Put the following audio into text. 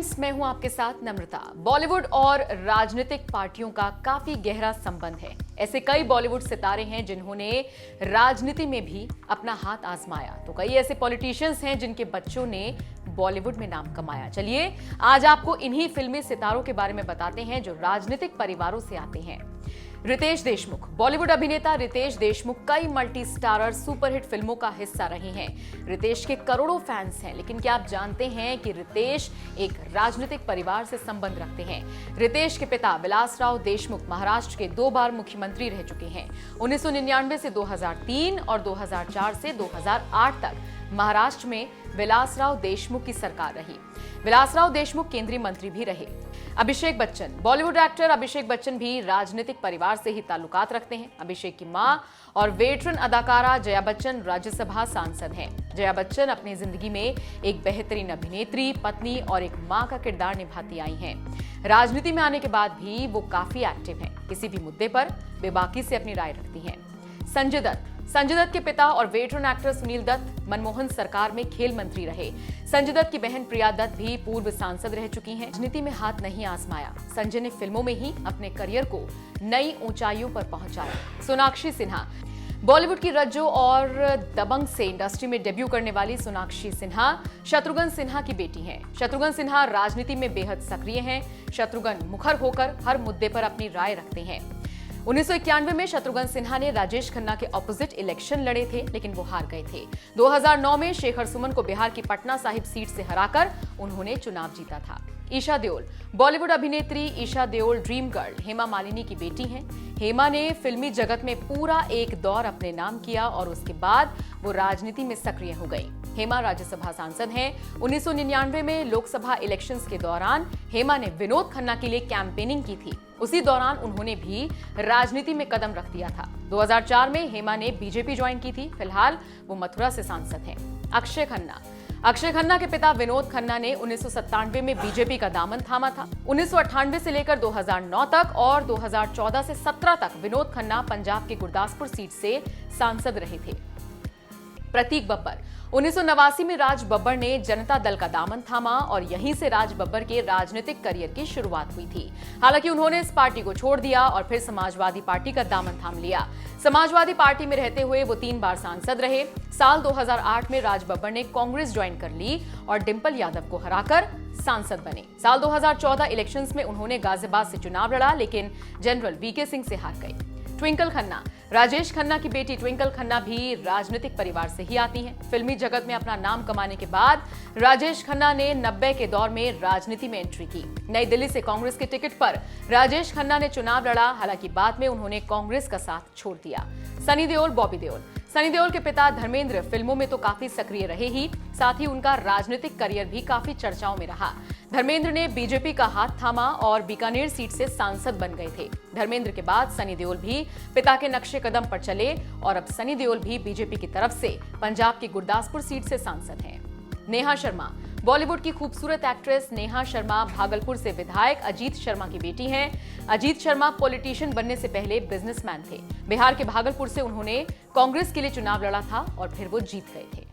Friends, मैं हूं आपके साथ नम्रता। बॉलीवुड और राजनीतिक पार्टियों का काफी गहरा संबंध है। ऐसे कई बॉलीवुड सितारे हैं जिन्होंने राजनीति में भी अपना हाथ आजमाया, तो कई ऐसे पॉलिटिशियंस हैं जिनके बच्चों ने बॉलीवुड में नाम कमाया। चलिए आज आपको इन्हीं फिल्मी सितारों के बारे में बताते हैं जो राजनीतिक परिवारों से आते हैं। रितेश देशमुख। बॉलीवुड अभिनेता रितेश देशमुख कई मल्टी स्टारर सुपरहिट फिल्मों का हिस्सा रहे हैं। रितेश के करोड़ों फैंस हैं, लेकिन क्या आप जानते हैं कि रितेश एक राजनीतिक परिवार से संबंध रखते हैं। रितेश के पिता विलासराव देशमुख महाराष्ट्र के 2 बार मुख्यमंत्री रह चुके हैं। 1999 से 2003 और 2004 से 2008 तक महाराष्ट्र में विलासराव देशमुख की सरकार रही। विलासराव देशमुख केंद्रीय मंत्री भी रहे। अभिषेक बच्चन। बॉलीवुड एक्टर अभिषेक बच्चन भी राजनीतिक परिवार से ही ताल्लुकात रखते हैं। अभिषेक की मां और वेटरन अदाकारा जया बच्चन राज्यसभा सांसद हैं। जया बच्चन अपनी जिंदगी में एक बेहतरीन अभिनेत्री, पत्नी और एक मां का किरदार निभाती आई हैं। राजनीति में आने के बाद भी वो काफी एक्टिव हैं। किसी भी मुद्दे पर बेबाकी से अपनी राय रखती हैं। संजय दत्त। संजय दत्त के पिता और वेटरन एक्टर सुनील दत्त मनमोहन सरकार में खेल मंत्री रहे। संजय दत्त की बहन प्रिया दत्त भी पूर्व सांसद रह चुकी हैं। राजनीति में हाथ नहीं आजमाया, संजय ने फिल्मों में ही अपने करियर को नई ऊंचाइयों पर पहुंचाया। सोनाक्षी सिन्हा। बॉलीवुड की रज्जो और दबंग से इंडस्ट्री में डेब्यू करने वाली सोनाक्षी सिन्हा शत्रुघ्न सिन्हा की बेटी हैं। शत्रुघ्न सिन्हा राजनीति में बेहद सक्रिय हैं। शत्रुघ्न मुखर होकर हर मुद्दे पर अपनी राय रखते हैं। 1991 में शत्रुघ्न सिन्हा ने राजेश खन्ना के ऑपोजिट इलेक्शन लड़े थे, लेकिन वो हार गए थे। 2009 में शेखर सुमन को बिहार की पटना साहिब सीट से हराकर उन्होंने चुनाव जीता था। ईशा देओल। बॉलीवुड अभिनेत्री ईशा देओल ड्रीम गर्ल हेमा मालिनी की बेटी हैं। हेमा ने फिल्मी जगत में पूरा एक दौर अपने नाम किया और उसके बाद वो राजनीति में सक्रिय हो गई। हेमा राज्यसभा सांसद हैं। 1999 में लोकसभा इलेक्शंस के दौरान हेमा ने विनोद खन्ना के लिए कैंपेनिंग की थी। उसी दौरान उन्होंने भी राजनीति में कदम रख दिया था। 2004 में हेमा ने बीजेपी ज्वाइन की थी। फिलहाल वो मथुरा से सांसद हैं। अक्षय खन्ना। अक्षय खन्ना के पिता विनोद खन्ना ने 1997 में बीजेपी का दामन थामा था। 1998 से लेकर 2009 तक और 2014 से 17 तक विनोद खन्ना पंजाब के गुरदासपुर सीट से सांसद रहे थे। प्रतीक बब्बर। 1989 में राज बब्बर ने जनता दल का दामन थामा और यहीं से राज बब्बर के राजनीतिक करियर की शुरुआत हुई थी। हालांकि उन्होंने इस पार्टी को छोड़ दिया और फिर समाजवादी पार्टी का दामन थाम लिया। समाजवादी पार्टी में रहते हुए वो 3 बार सांसद रहे। साल 2008 में राज बब्बर ने कांग्रेस ज्वाइन कर ली और डिंपल यादव को हराकर सांसद बने। साल 2014 इलेक्शंस में उन्होंने गाजियाबाद से चुनाव लड़ा, लेकिन जनरल वीके सिंह से हार गए। ट्विंकल खन्ना। राजेश खन्ना की बेटी ट्विंकल खन्ना भी राजनीतिक परिवार से ही आती हैं। फिल्मी जगत में अपना नाम कमाने के बाद राजेश खन्ना ने 90 के दौर में राजनीति में एंट्री की। नई दिल्ली से कांग्रेस के टिकट पर राजेश खन्ना ने चुनाव लड़ा, हालांकि बाद में उन्होंने कांग्रेस का साथ छोड़ दिया। सनी देओल। बॉबी देओल। सनी देओल के पिता धर्मेंद्र फिल्मों में तो काफी सक्रिय रहे ही, साथ ही उनका राजनीतिक करियर भी काफी चर्चाओं में रहा। धर्मेंद्र ने बीजेपी का हाथ थामा और बीकानेर सीट से सांसद बन गए थे। धर्मेंद्र के बाद सनी देओल भी पिता के नक्शे कदम पर चले और अब सनी देओल भी बीजेपी की तरफ से पंजाब की गुरदासपुर सीट से सांसद हैं। नेहा शर्मा। बॉलीवुड की खूबसूरत एक्ट्रेस नेहा शर्मा भागलपुर से विधायक अजीत शर्मा की बेटी हैं। अजीत शर्मा पॉलिटिशियन बनने से पहले बिजनेसमैन थे। बिहार के भागलपुर से उन्होंने कांग्रेस के लिए चुनाव लड़ा था और फिर वो जीत गए थे।